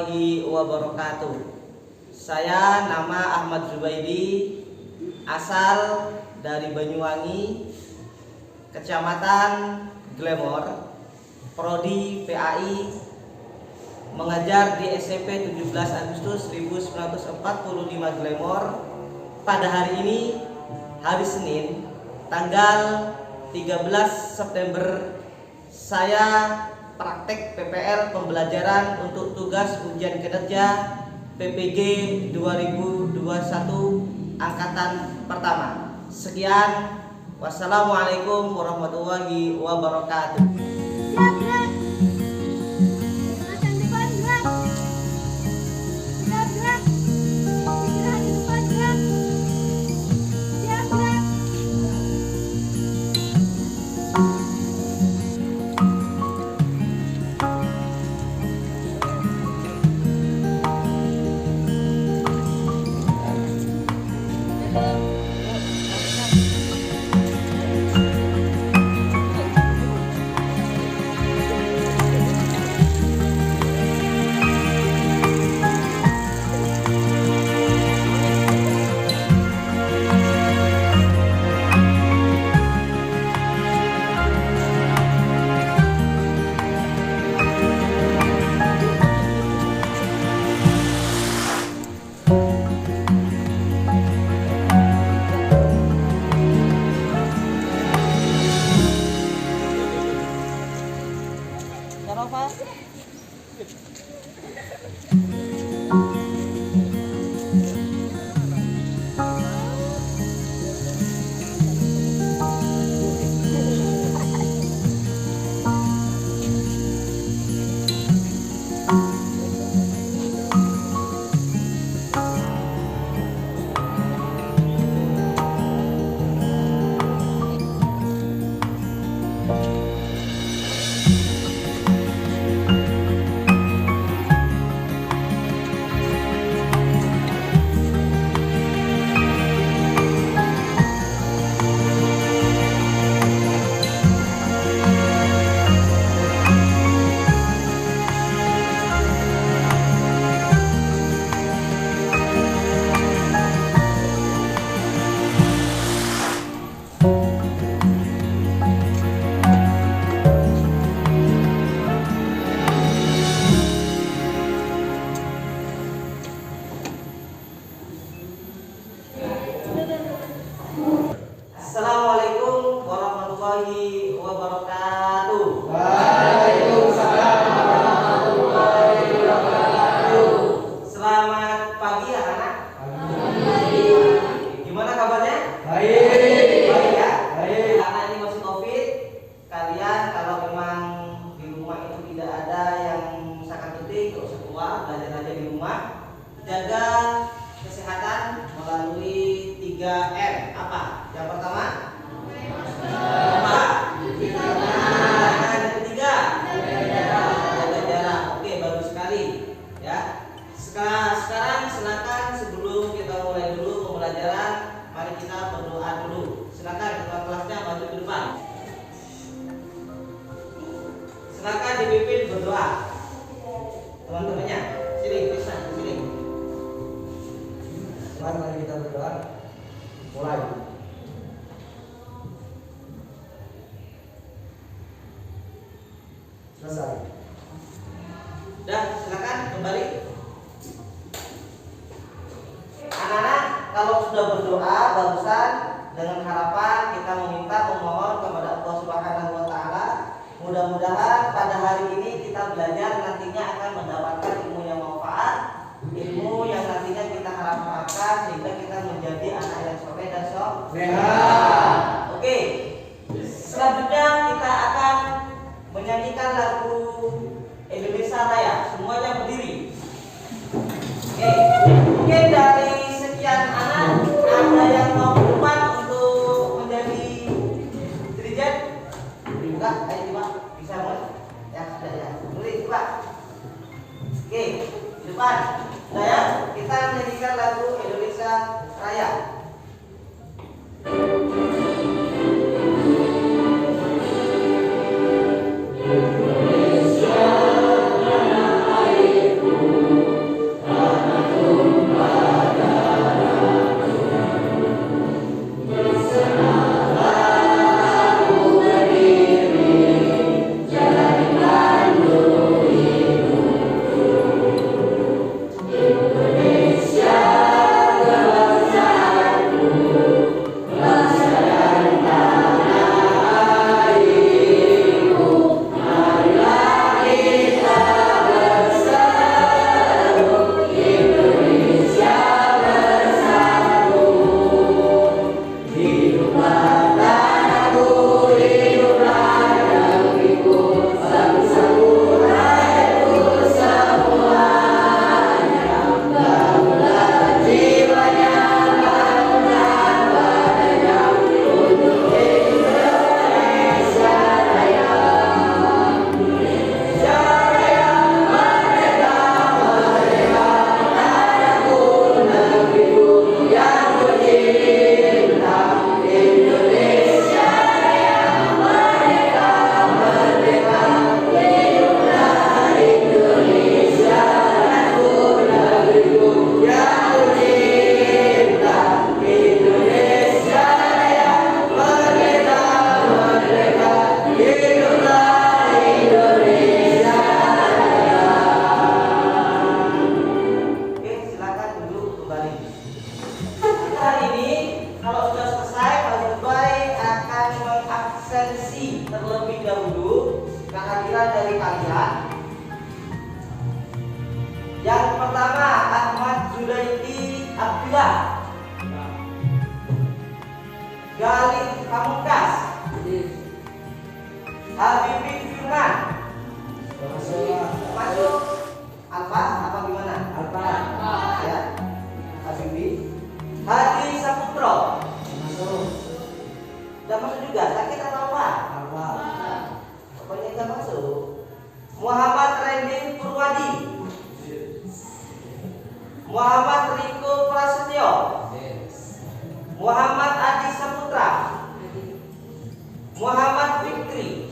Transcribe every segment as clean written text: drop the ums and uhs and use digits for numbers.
warahmatullahi wabarakatuh. Saya nama Ahmad Zubaidi, asal dari Banyuwangi, Kecamatan Glemor, Prodi PAI, mengajar di SMP 17 Agustus 1945 Glemor. Pada hari ini, hari Senin, tanggal 13 September, saya praktek PPL pembelajaran untuk tugas ujian kinerja PPG 2021 angkatan pertama. Sekian, wassalamualaikum warahmatullahi wabarakatuh. Assalamualaikum warahmatullahi wabarakatuh. Waalaikumsalam warahmatullahi wabarakatuh. Selamat pagi anak-anak. Pagi. Gimana kabarnya? Baik. Baik ya? Baik. Karena ini masih COVID, kalian kalau memang di rumah itu tidak ada yang sakit penting, gak usah keluar, belajar aja di rumah. Jaga kesehatan melalui 3M. Apa? Yang pertama? Apa? Yang ketiga? Jaga jarak. Oke, bagus sekali. Ya. Sekarang silakan sebelum kita mulai dulu pembelajaran, mari kita berdoa dulu. Silakan ketua kelasnya maju ke depan. Silakan dipimpin berdoa. Teman-temannya, sini, bisa sini. Mari kita berdoa. Mulai. Selesai. Dan silakan kembali. Anak-anak, kalau sudah berdoa barusan dengan harapan kita memohon kepada Allah Subhanahu wa taala, mudah-mudahan pada hari ini kita belajar nantinya akan mendapatkan ilmu yang manfaat, ilmu yang nantinya kita harapkan sehingga kita menjadi anak yang soleh dan Sehat. Oke. Selanjutnya kita akan menyanyikan lagu Indonesia Raya. Semuanya berdiri. Oke. Mungkin dari sekian anak ada yang mau ke depan untuk menjadi dirijen? Enggak, ayo coba bisa mulai. Ya, sudah ya. Mulai coba. Oke, di depan. Sudah ya, kita menyanyikan lagu Indonesia Raya. Indonesia tanah airku. Muhammad Riko Prasetyo, Muhammad Adi Saputra, Muhammad Fikri,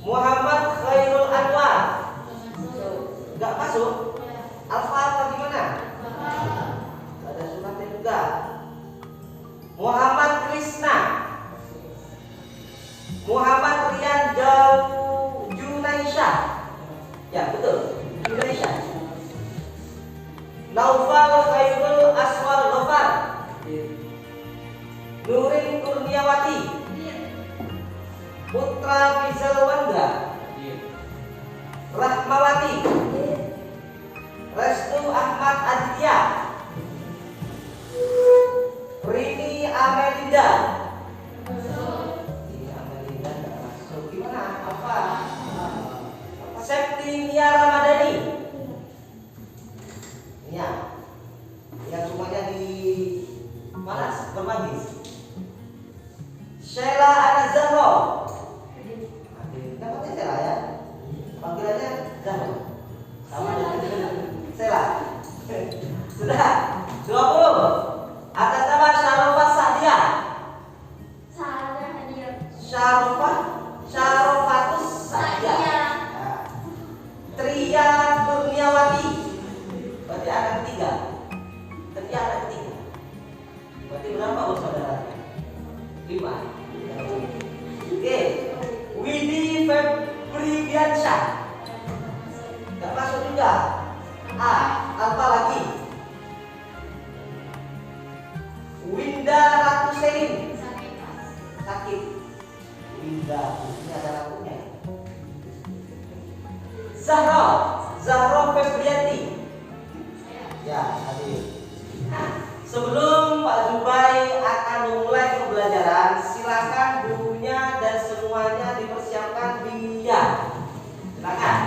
Muhammad Khairul Anwar. Enggak masuk? Alfa apa gimana? Ada sunatnya juga. Muhammad Krisna, Muhammad Rian Junaisyah. Ya betul, Junaisyah. Naufal Khairul Aswar Gofar, Nurin Kurniawati, Putra Fizal Wandra, Rahmawati, Restu Ahmad Aditya, Rini Amelinda. Ini Amelinda nggak masuk. Gimana? Apa? Septinia Ramadhani. Ya, yang rumahnya di mana? Bermagis. Sheila Anazahro. Dapatnya Sheila ya? Panggilannya Zahro. Sama dengan Sheila. Sudah 20. Atas nama Syarofah Sa'diyah. Syarofatus Sa'diyah. Tria Kurniawati. Berarti anak ketiga. Tria anak ketiga. Berarti berapa saudaranya? 5. Oke. Widi Febridiansyah. Gak masuk juga. Apa lagi? Winda Ratu Selin. Sakit. Winda, ini ada ratunya. Zahra Febrianti. Ya, hadir. Sebelum Pak Zubai akan memulai pembelajaran, silakan bukunya dan semuanya dipersiapkan dia. Silakan.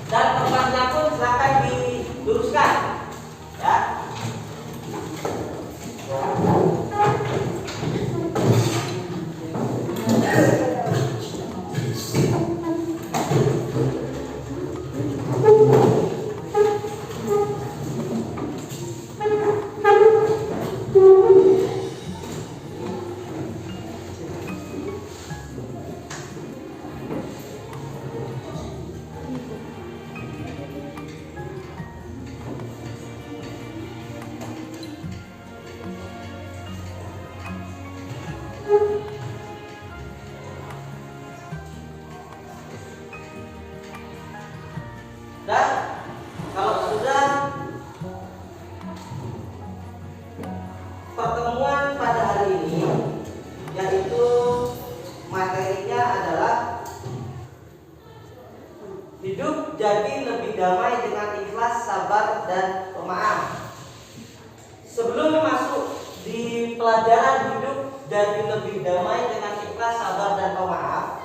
Dan tempatnya pun silakan diluruskan. Ya. Dan kalau sudah pertemuan pada hari ini, yaitu materinya adalah hidup jadi lebih damai dengan ikhlas, sabar, dan pemaaf. Sebelum masuk di pelajaran hidup jadi lebih damai dengan ikhlas, sabar, dan pemaaf,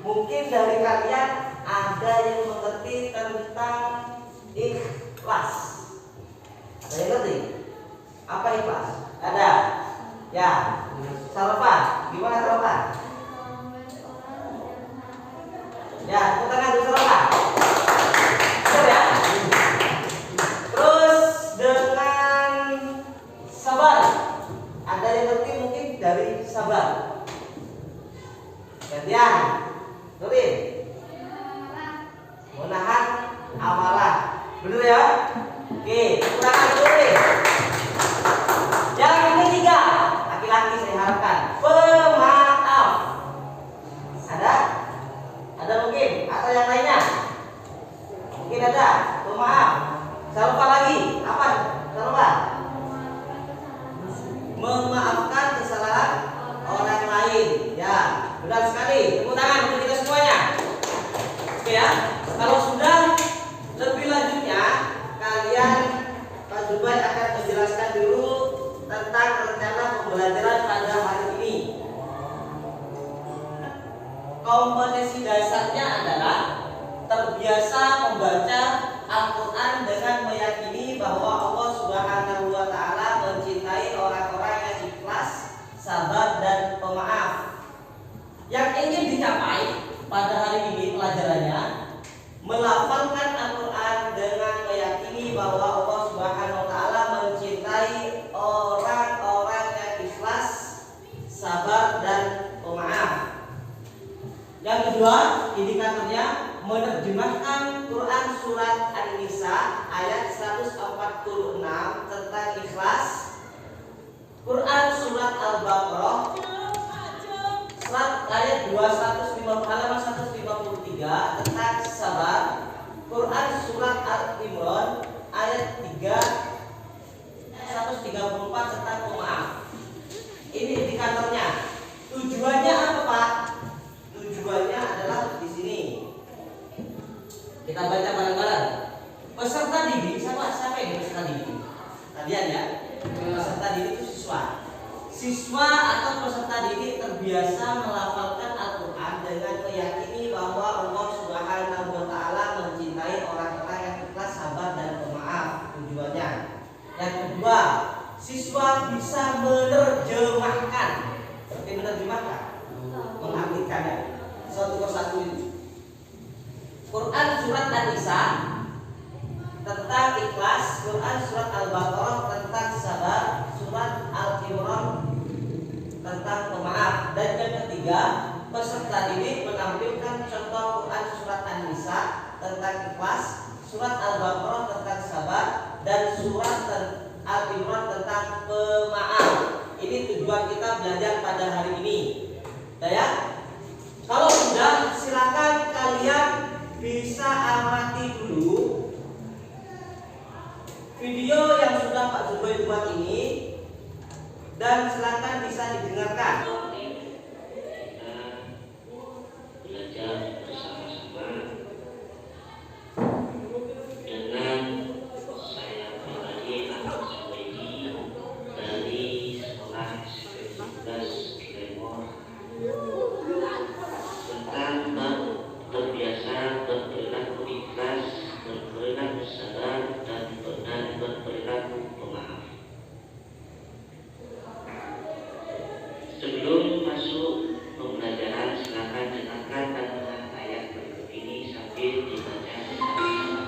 mungkin dari kalian ada yang mengerti tentang ikhlas. Ada yang ngerti? Apa ikhlas? Ada? Ya. Sarofah, gimana Sarofah? Ya, tepuk tangan dulu Sarofah. Betul ya? Terus dengan sabar. Ada yang ngerti mungkin dari sabar. Gantian. Nurin. Menahan amarah. Bener ya? Oke, tepuk tangan dulu nih. Yang ketiga, laki-laki saya harapkan, pemaaf. Ada? Ada mungkin? Atau yang lainnya? Mungkin ada, pemaaf. Sarupa lagi, apa? Sarupa? Memaafkan kesalahan orang lain. Ya, benar sekali. Tepuk tangan untuk kita semuanya. Oke ya. Kalau sudah, lebih lanjutnya kalian Pak Zubai akan menjelaskan dulu tentang rencana pembelajaran pada hari ini. Kompetensi dasarnya adalah terbiasa membaca Al-Quran dengan meyakini bahwa Allah Subhanahu wa Ta'ala mencintai orang-orang yang ikhlas, sabar, dan pemaaf. Yang ingin dicapai pada hari ini pelajarannya melafalkan Al-Quran dengan meyakini bahwa ayat 146 tentang ikhlas. Quran surat Al-Baqarah ayat 250 halaman 153 tentang sabar. Quran surat Al-Imran ayat 134 tentang pemaaf. Ini indikatornya. Tujuannya apa, Pak? Tujuannya adalah di sini. Kita baca bareng-bareng. Peserta didik, siapa yang peserta didik? Kalian ya. Peserta didik itu siswa. Siswa atau peserta didik terbiasa melafalkan Al-Quran dengan meyakini bahwa Allah Subhanahu wa Ta'ala mencintai orang-orang yang ikhlas, sabar, dan pemaaf. Tujuannya. Yang kedua, siswa bisa menerjemahkan. Seperti menerjemahkan, mengartikannya satu persatu ini. Quran surat An-Nisa tentang ikhlas, Quran surat Al-Baqarah tentang sabar, surat Al-Imran tentang pemaaf. Dan yang ketiga, peserta didik menampilkan contoh Quran surat An-Nisa tentang ikhlas, surat Al-Baqarah tentang sabar, dan surat Al-Imran tentang pemaaf. Ini tujuan kita belajar pada hari ini. Ya. Kalau sudah, silakan kalian bisa amati dulu video yang sudah Pak Zubair buat ini, dan silakan bisa didengarkan. Belajar bersama-sama dengan saya pribadi Ahmad Zubaidi dari sekolah Universitas Lemor tentang terbiasa berperilaku ikhlas, berperilaku sabar, dan berperilaku pemaaf. Sebelum masuk pembelajaran, silakan dengarkan kandungan ayat berikut ini sambil dibaca bersama-sama.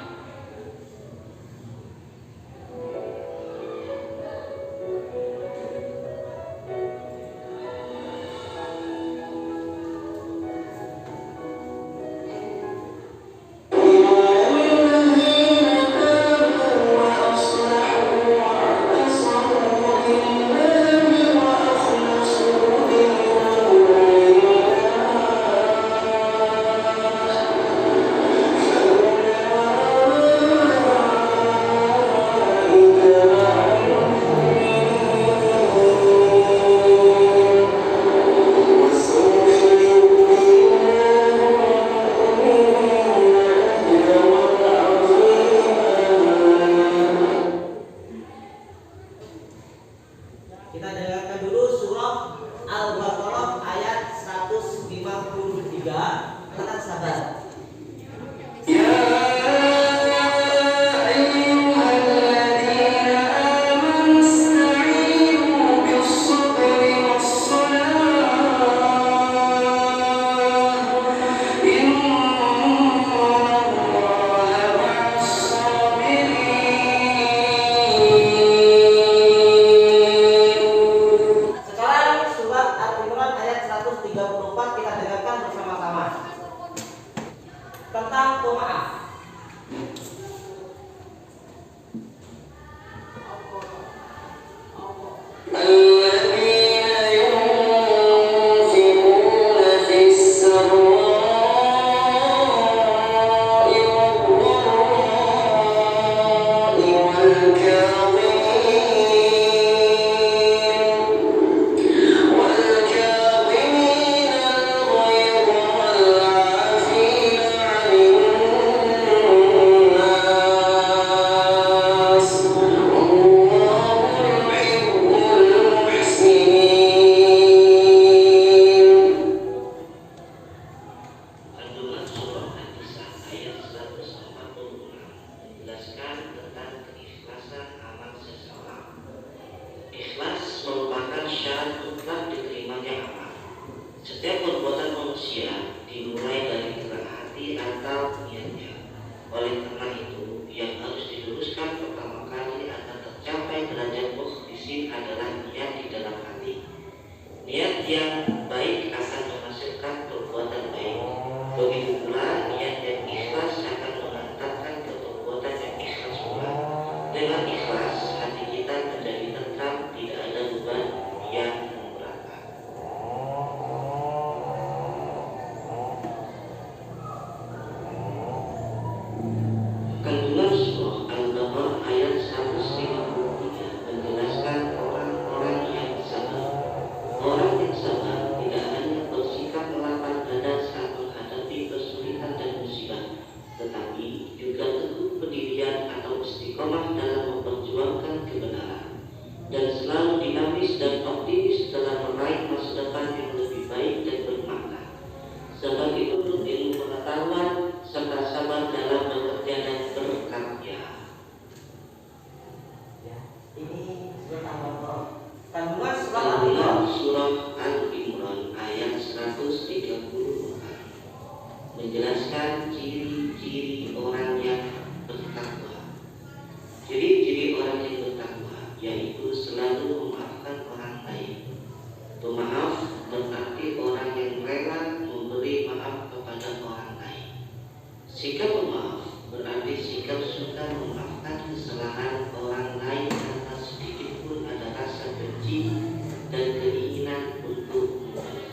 Kita dengarkan dulu surah Al-Baqarah ayat 153 tentang sabar. Sekarang surat Al-Imran ayat 134 kita dengarkan bersama-sama tentang pemaaf. Kandungan surah An-Nisa ayat 146 menjelaskan tentang keikhlasan amal seseorang. Ikhlas merupakan syarat mutlak diterimanya amal. Setiap perbuatan manusia dimulai dari gerak hati atau niatnya. Oleh karena itu, yang harus diluruskan pertama kali agar tercapai derajat mukhlisin adalah niat di dalam hati. Niat yang baik akan menghasilkan perbuatan baik. Begitu pula niat yang ikhlas akan mengantarkan ke perbuatan yang ikhlas pula. Dengan ikhlas, hati kita menjadi tentram, tidak ada beban yang memberatkan. Kandungan surah Al-Baqarah ayat 153 menjelaskan orang-orang yang sabar. Orang yang sabar tidak hanya bersikap lapang dada saat menghadapi kesulitan dan musibah, tetapi juga teguh pendirian atau istiqomah dalam memperjuangkan kebenaran, dan selalu dinamis dan optimis dalam meraih masa depan yang lebih baik dan bermakna. Sabar itu ilmu pengetahuan serta sabar dalam bekerja dan berkarya. Ya, ini surat Al-Baqarah. Kandungan surat Al-Imran. Surah Al-Imran ayat 134 menjelaskan ciri-ciri orang yang bertakwa. Ciri-ciri orang yang bertakwa yaitu selalu memaafkan orang lain. Pemaaf berarti orang yang rela memberi maaf kepada orang lain. Sikap pemaaf berarti sikap suka memaafkan kesalahan orang lain tanpa sedikit pun ada rasa benci dan keinginan untuk membalas.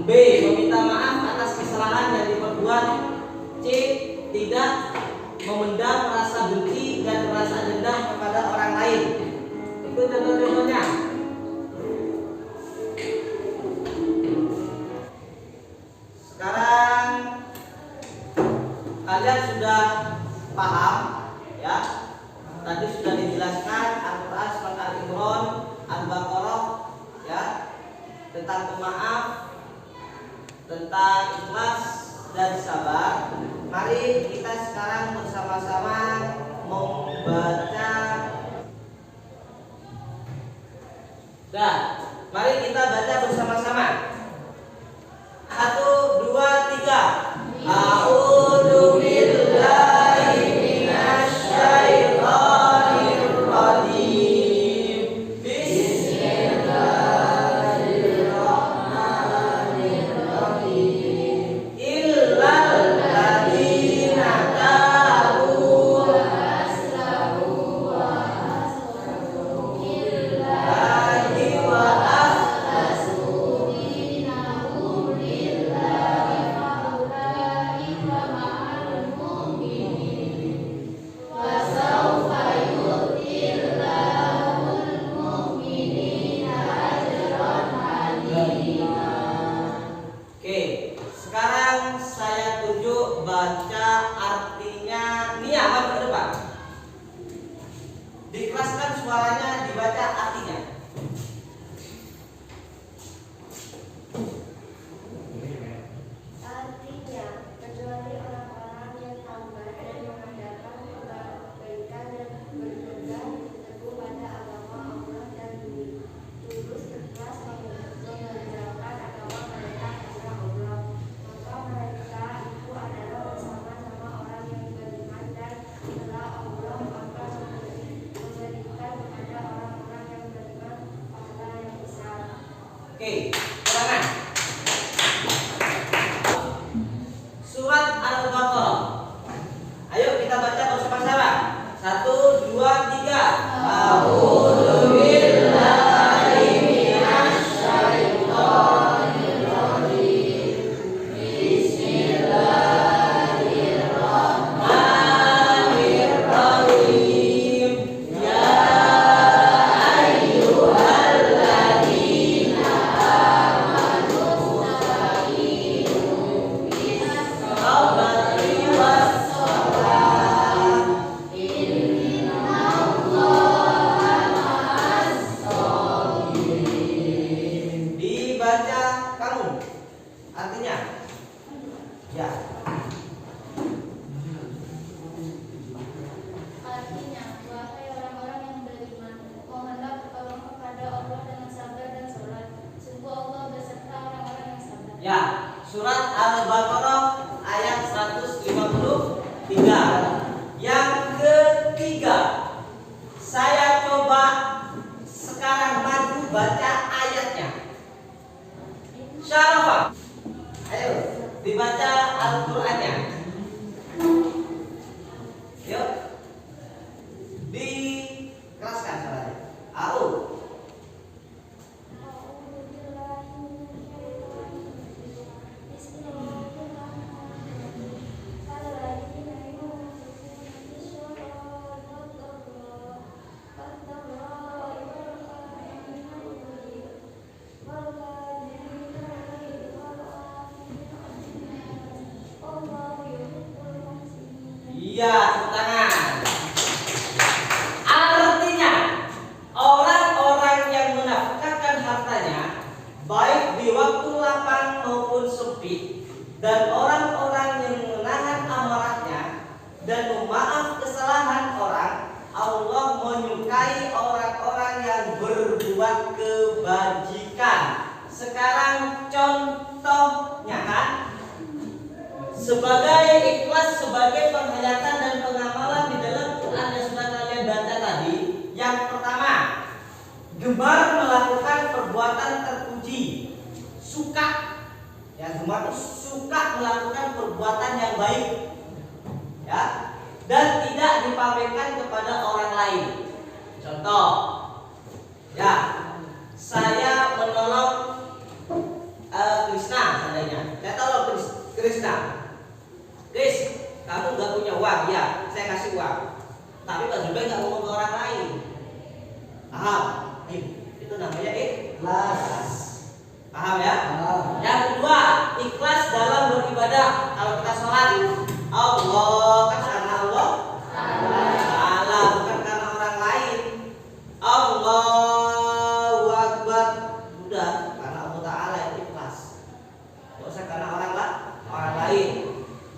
B. Meminta maaf atas kesalahan yang diperbuat. C. Tidak memendam rasa benci dan rasa dendam kepada orang lain. Itu contoh-contohnya. Sekarang kalian sudah paham ya. Tadi sudah dijelaskan Al-Quran surat Al-Imran, Al-Baqarah ya, tentang pemaaf, tentang ikhlas dan sabar. Mari kita sekarang bersama-sama membaca. Dah, mari kita baca bersama-sama. 1, 2, 3. A'udzu billahi minasy syaithanir rajim. Bismillahirrahmanirrahim. Illal ladzina tabu wa aslahu wa aslahu billahi wa akhlasu dinahum lillahi faulaika ma'al mu'minin wa sawfa yu'tillahul mu'minina ajran 'azima. Oke, sekarang saya tunjuk baca artinya. Nia, maju ke depan. Dikeraskan suaranya, dibaca artinya. Artinya, kecuali orang-orang yang taubat dan mengadakan kebaikan dan berpegang teguh pada agama Allah dan tulus ikhlas mengerjakan agama mereka karena Allah, maka mereka itu adalah bersama-sama orang yang beriman, dan setelah Allah akan memberikan kepada orang-orang yang beriman pahala yang besar. Oke, silakan. Surat Al-Baqarah. Ayo kita baca bersama-sama. 1, 2, 3. A'udzu billahi minasy syaithanir rajim. Bismillahirrahmanirrahim. Ya ayyuhalladzina Ya, surat Al-Baqarah ayat 153. Yang ketiga, saya coba sekarang maju baca ayatnya. Syarafah, ayo dibaca Al-Qur'annya. Yuk, dikeraskan suaranya. Au. Iya, tepuk tangan. Artinya, orang-orang yang menafkahkan hartanya baik di waktu lapang maupun sempit, dan orang-orang yang menahan amarahnya dan memaaf kesalahan orang, Allah menyukai orang-orang yang berbuat kebajikan. Sekarang contohnya kan, sebagai ikhlas, sebagai penghayatan dan pengamalan di dalam Quran yang sudah kalian baca tadi. Yang pertama, gemar melakukan perbuatan terpuji, suka. Ya, gemar itu suka melakukan perbuatan yang baik, ya, dan tidak dipamerkan kepada orang lain. Contoh, ya, saya menolong Krisna, seandainya saya tolong Krisna. Kris, kamu nggak punya uang, ya, saya kasih uang. Tapi Pak Zubair nggak ngomong ke orang lain. Paham? Itu namanya ikhlas. Paham ya? Paham. Yang kedua, ikhlas dalam beribadah. Kalau kita sholat, Allah kan karena Allah, Allah bukan karena orang lain. Allahu Akbar, udah karena Allah Ta'ala yang ikhlas. Nggak usah karena orang lain.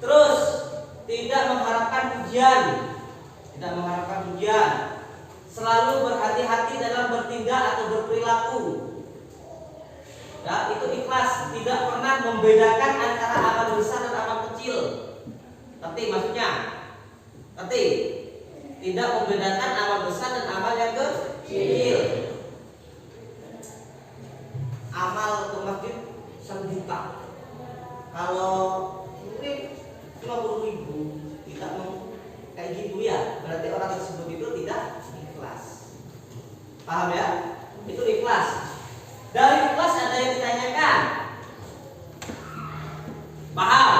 Terus tidak mengharapkan pujian, selalu berhati-hati dalam bertindak atau berperilaku. Ya, itu ikhlas, tidak pernah membedakan antara amal besar dan amal kecil. Ngerti maksudnya? Ngerti? Tidak membedakan amal besar dan amal yang kecil. Amal ke masjid 1 juta. Kalau mungkin 50.000, tidak mau kayak gitu ya, berarti orang tersebut itu tidak ikhlas. Paham ya? Itu ikhlas. Dari ikhlas ada yang ditanyakan. Paham?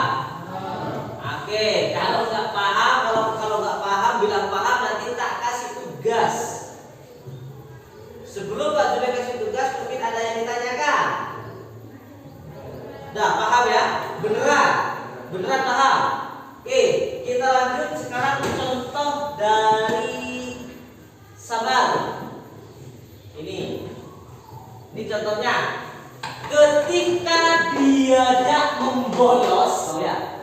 Oke, kalau nggak paham, kalau nggak paham bilang paham, nanti tak kasih tugas. Sebelum Pak Zubair kasih tugas, mungkin ada yang ditanyakan. Dah paham ya? Beneran paham? Oke, kita lanjut sekarang contoh dari sabar. Ini contohnya. Ketika diajak membolos, ya.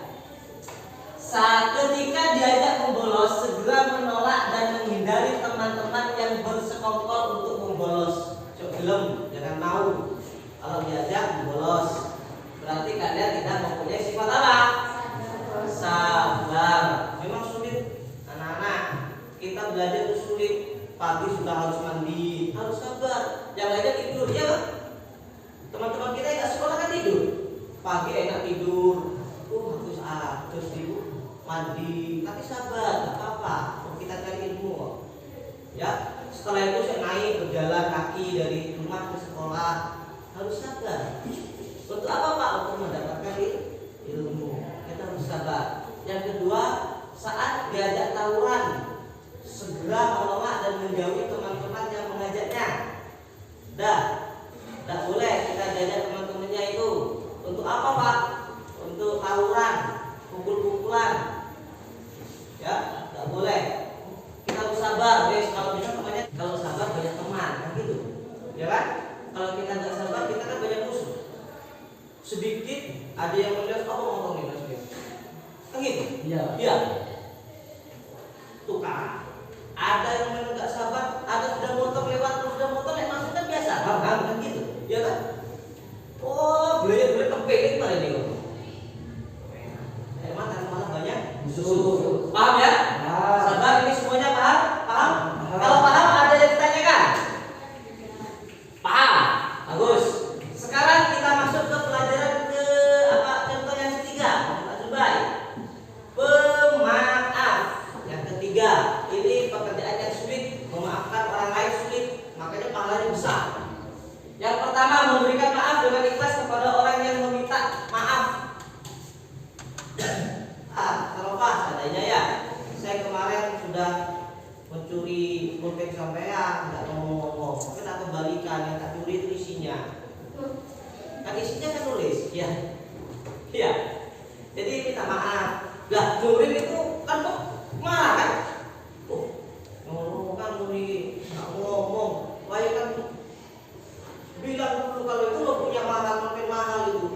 Ketika diajak membolos, segera menolak dan menghindari teman-teman yang bersekongkol untuk membolos. Belum, jangan mau. Kalau diajak membolos, berarti kalian tidak mempunyai sifat apa? Sabar. Memang sulit, anak-anak. Kita belajar itu sulit. Pagi sudah harus mandi, harus sabar. Yang lainnya tidur, ya kan? Teman-teman kita yang nggak sekolah kan tidur. Pagi enak tidur. Harus tidur, mandi. Tapi sabar, nggak apa-apa. Kita cari ilmu, ya. Setelah itu saya naik berjalan kaki dari rumah ke sekolah. Harus sabar. Untuk apa Pak? Untuk mendapatkan ilmu. Kita harus sabar. Yang kedua, saat diajak tawuran, segera menolak dan menjauhi teman-teman yang mengajaknya. Tidak boleh kita diajak teman-temannya itu. Untuk apa Pak? Untuk tawuran, pukul-pukulan. Ya, tidak boleh. Kita harus sabar, guys. Kalau bisa temannya, kalau sabar banyak teman, kan gitu. Ya kan? Kalau kita nggak sabar, kita kan banyak musuh. Sedikit ada yang melihat, oh ngomongin Mas Bim. Kan gitu? Iya. Tuh kan. Ada yang memang nggak sabar, ada sudah motor lewat, maksudnya biasa, kan gitu, ya kan? Oh, beli tempe pertama, memberikan maaf dengan ikhlas kepada orang yang meminta maaf. Kalau pas adanya ya, saya kemarin sudah mencuri pulpen sampean, nggak ngomong-ngomong, tapi tak kembalikan, yang tak curi itu isinya. Kan isinya kan nulis, ya, iya. Jadi minta maaf. Lah, curi itu kan kok marah kan? Ngomong kan curi, nggak ngomong. Wah kan bilang dulu kalau itu lo punya mahal, pulpen mahal itu.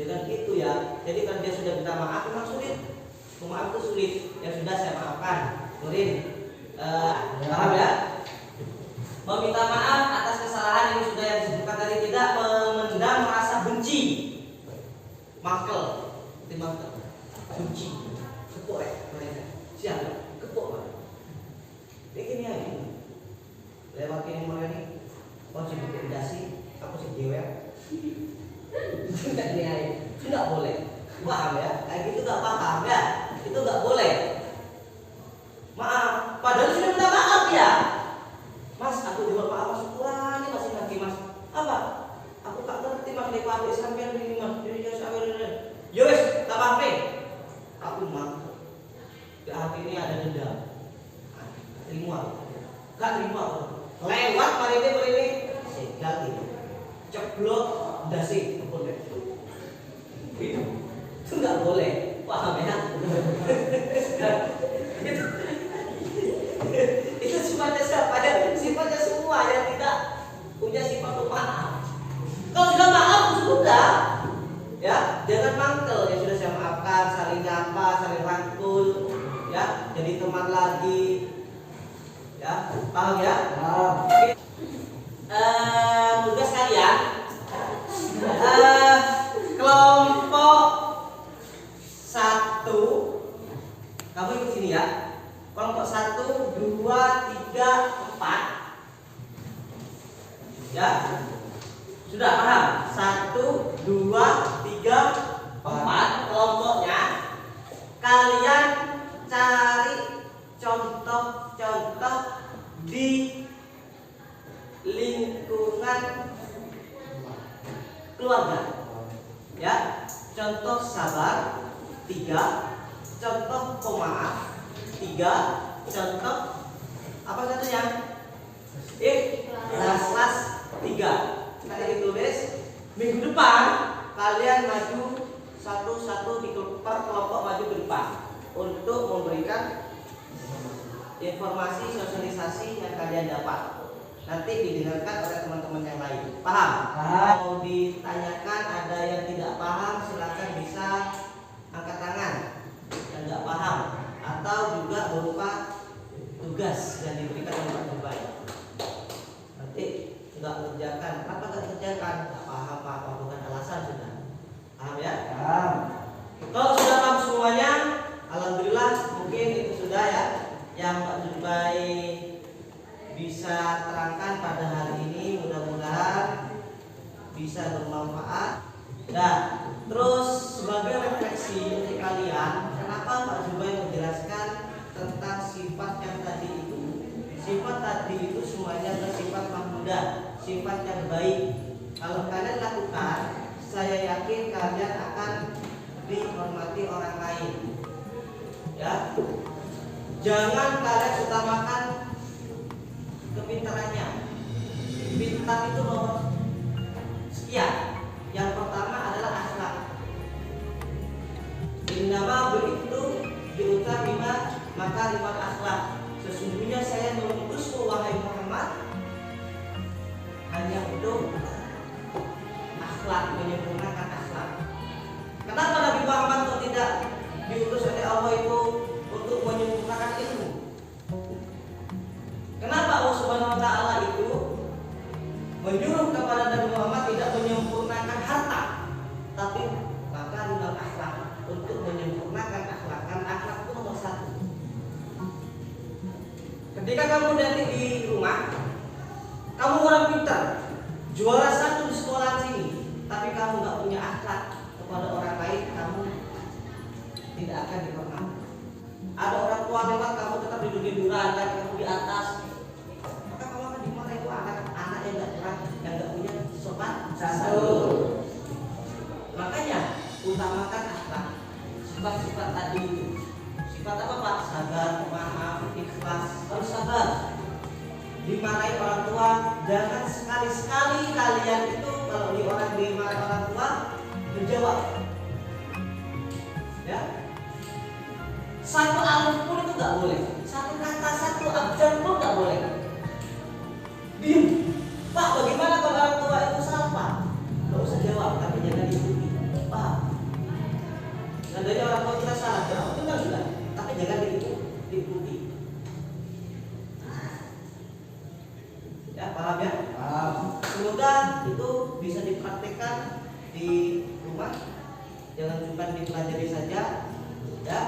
Ya kan gitu ya. Jadi kan dia sudah minta maaf, memang sulit. Maaf itu sulit. Ya sudah saya maafkan. Nurin, paham ya? Meminta maaf atas kesalahan ini sudah yang disebutkan tadi, tidak memendam rasa benci. Mangkel, itu mangkel. Benci, kepok ya, mereka. Siapa? Kepok pak. Ini ya ini. Lewat ini mulai ini. Kau sibuk dasi, aku sih jewel. Tidak niat, itu nggak boleh. Paham ya? Kayak gitu nggak paham ya? Itu nggak boleh. Maaf, padahal sudah minta maaf ya. Mas, aku juga maaf mas ukuran ini masih lagi mas. Apa? Aku tak ngerti mas di pabrik sampai ini mas. Yo wes, tak apa. Aku maaf. Di hati ini ada dendam. Terima. Gak terima. Lewat hari ini segal gitu. Ceblok dasi kepon itu nggak boleh, paham ya? itu sifatnya siapa ya? Sifatnya semua yang tidak punya sifat pemaaf. Kalau sudah maaf sudah, ya jangan mangkel. Ya sudah saya maafkan, saling nyapa, saling rangkul, ya jadi teman lagi, ya paham ya? Tugas kalian, kelompok 1, kamu ikut sini ya. Kelompok 1, 2, 3, 4. Ya. Sudah paham? 1, 2, 3, 4 kelompoknya. Kalian cari contoh-contoh di lingkungan keluarga. Ya, contoh sabar 3, contoh pemaaf 3, contoh apa satunya? Ikhlas 3. Nanti ditulis minggu depan kalian maju satu-satu di per kelompok maju ke depan untuk memberikan informasi sosialisasi yang kalian dapat. Nanti didengarkan oleh teman-teman yang lain. Paham? Mau ditanyakan ada yang tidak paham, silakan bisa angkat tangan yang nggak paham atau juga berupa tugas yang diberikan oleh Pak Jubai. Nanti nggak mengerjakan, kenapa nggak dikerjakan? Nggak paham apa bukan alasan sudah. Paham ya? Paham. Kalau sudah paham semuanya, alhamdulillah mungkin itu sudah ya yang Pak Jubai bisa terangkan pada hari ini, mudah-mudahan bisa bermanfaat. Nah, terus sebagai refleksi untuk kalian, kenapa Pak Zubair menjelaskan tentang sifat yang tadi itu? Sifat tadi itu semuanya bersifat mahmudah, sifat yang baik. Kalau kalian lakukan, saya yakin kalian akan dihormati orang lain. Ya, jangan kalian utamakan kepintarannya. Pintar itu nomor sekian. Yang pertama adalah akhlak. Innama begitu diutamina maka lima akhlak. Sesungguhnya saya mengutusmu wahai Muhammad hanya untuk akhlak, menyempurnakan akhlak. Kenapa Nabi Muhammad kok tidak diutus oleh Allah itu untuk menyempurnakan ilmu? Kenapa Allah Subhanahu wa taala itu menyuruh kepada Nabi Muhammad tidak menyempurnakan harta, tapi maka lima akhlak, untuk menyempurnakan akhlak. Karena akhlak itu nomor 1. Ketika kamu nanti di rumah, kamu orang pintar, juara 1 di sekolah sini, tapi kamu nggak punya akhlak kepada orang lain, kamu tidak akan dihormati. Ada orang tua lewat, kamu tetap duduk-dudukan, kamu di atas, maka kamu akan dimarahi. Itu anak yang nggak punya sopan dimarahi orang tua, jangan sekali-sekali kalian itu kalau dimarahi orang tua menjawab. Ya, satu alif pun itu nggak boleh, satu kata, satu abjad pun nggak boleh. Diam. Pak, bagaimana kalau orang tua itu salah, Pak? Nggak usah jawab, tapi jangan diikuti. Pak, seandainya orang tua kita salah, jawab benar sudah, tapi jangan diikuti. Ya, paham ya? Paham. Semoga itu bisa dipraktikkan di rumah, jangan cuma dipelajari saja, ya.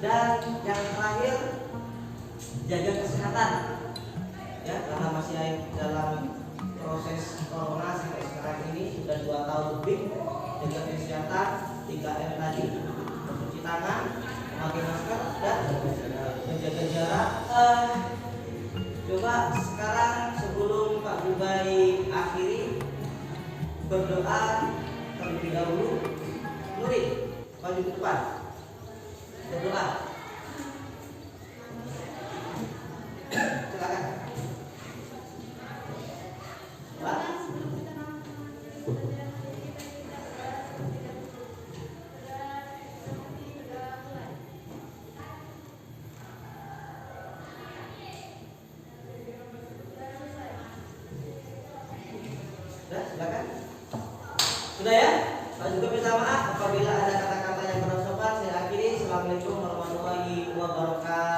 Dan yang terakhir, jaga kesehatan, ya, karena masih dalam proses corona sampai sekarang ini sudah 2 tahun lebih. Jaga kesehatan, 3M tadi, mencuci tangan, memakai masker, dan menjaga jarak. Coba sekarang sebelum Pak Bubai akhiri, berdoa terlebih dahulu. Murid, maju ke depan, berdoa. Silakan. Pak. Sudah, silakan. Sudah ya? Pak juga minta maaf apabila ada kata-kata yang kurang sopan. Saya akhiri. Assalamualaikum warahmatullahi wabarakatuh.